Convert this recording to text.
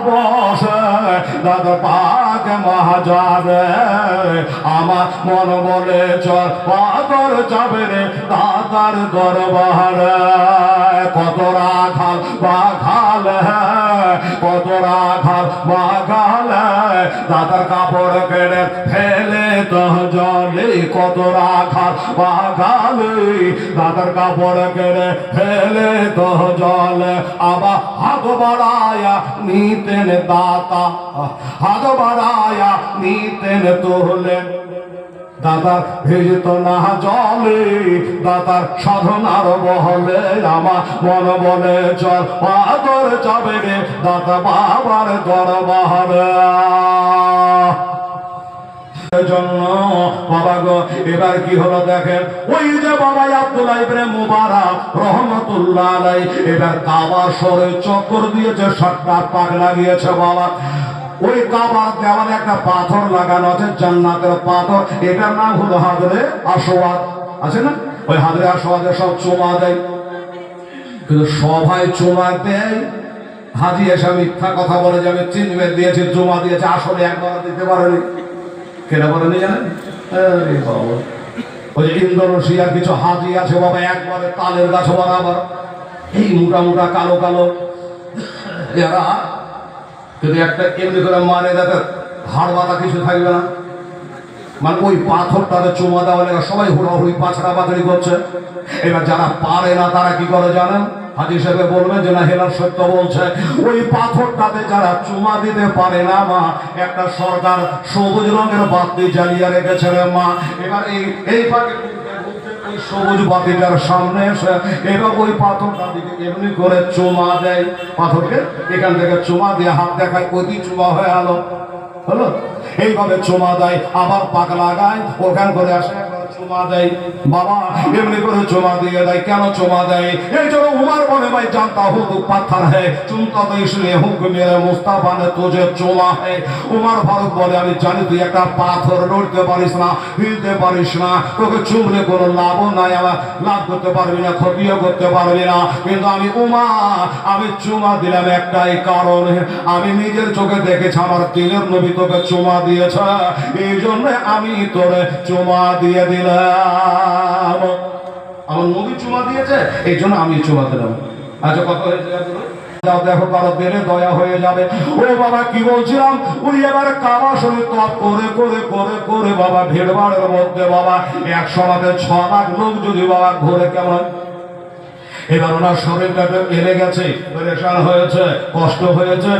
বসে দাদা পাক মহাজাবে আমার মন বলে চল পাথর যাবে রে দাদার দরবারে কত রাখাল বাঘাল কত রাখাল বাঘাল দাদার কাপড় কেড়ে ফেলে তো জলে কত রাখাল বাঘাল দাদার কাপড় কেড়ে ফেলে তো জলে আবার হাত বাড়ায়া নিতেন দাতা হাত বাড়ায়া নিতেন তোলে দাদার ভিজত না জলে দাদার সাধনার বহলে আমার মন বলে চল পাথর যাবে রে দাদা বাবার দরবারে জন্য বাবা গো এবার কি হলো দেখেন ওই যে বাবা আব্দুল্লাহ ইবনে মুবারক রহমাতুল্লাহ আলাইহি এবার কাবা শরীর চক্কর দিয়েছে সাতটা পাক লাগিয়েছে বাবা ওই কাবার দেওয়ালে একটা পাথর লাগানো আছে জান্নাতের পাথর এটার নাম হলো হাজরে আসওয়াদ আছে না ওই হাজরে আসওয়াদে সব চুমা দেয় কিন্তু সবাই চুমা দেয় হাজি এসে মিথ্যা কথা বলে যে আমি চিনবে দিয়েছি চুমা দিয়েছে আসলে একবার দিতে পারেনি কেন বলেনি জানেন ওই যে ইন্দোনেশিয়ার কিছু হাজি আছে বাবা একবারে তালের গাছ বরাবর এই মোটা মোটা কালো কালো এরা যদি একটা এমনি করে মারে যাতে হাড় বাতা কিছু থাকবে না মানে ওই পাথরটাতে চুমা দেওয়া লেগে সবাই হুড়াহুড়ি পাছড়া পাছড়ি করছে এবার যারা পারে না তারা কি করে জানেন হাজি সাহেব বলবেন যে না হেলার সত্য বলছে ওই পাথরটাতে যারা চুমা দিতে পারে না মা একটা সরকার সবুজ রঙের বাতি জ্বালিয়ে রেখেছে রে মা এবার এই পাকে সবুজ বাতিটার সামনে এসে এবার ওই পাথরটা দিকে এমনি করে চুমা দেয় পাথরকে এখান থেকে চুমা দিয়ে হাত দেখায় অতি চুমা হয়ে আলো হলো এইভাবে চুমা দেয় আবার পাক লাগায় ওখান করে আসে চুমা দেয় বাবা এমনি করে চুমা দিয়ে দেয় কেন চুমা দেয় এই জন্য উমার বলে ভাই জানতা হো তো পাথর है चुनता तो इसलिए हूं कि मेरे मुस्तफा ने तुझे चुमा है उमर फारूक বলে আমি জানি তুই একটা পাথর নড়তে পারিস না হিলতে পারিস না তোকে চুমলে কোনো লাভও নাই আমার লাভ করতে পারবি না ক্ষতিও করতে পারবি না কিন্তু আমি উমার আমি চুমা দিলাম একটাই কারণ আমি নিজের চোখে দেখেছি আমার দিনের নবী তোকে চুমা দিয়েছে এই জন্য আমি তোরে চুমা দিয়ে দিলাম আমার নবী চুমা দিয়েছে এই জন্য আমি চুমা দিলাম আচ্ছা কত হয়েছে যাও দেখো কারো বেড়ে দয়া হয়ে যাবে ও বাবা কি বলছিলাম ওই এবার কাবা শরীর তপ করে করে করে করে বাবা ভিড়ভাড়ের মধ্যে বাবা 100 লাখ লোক যদি বাবা ঘুরে কেমন এবার ওনার শরীরটা এলে গেছে পরেশান হয়েছে কষ্ট হয়েছে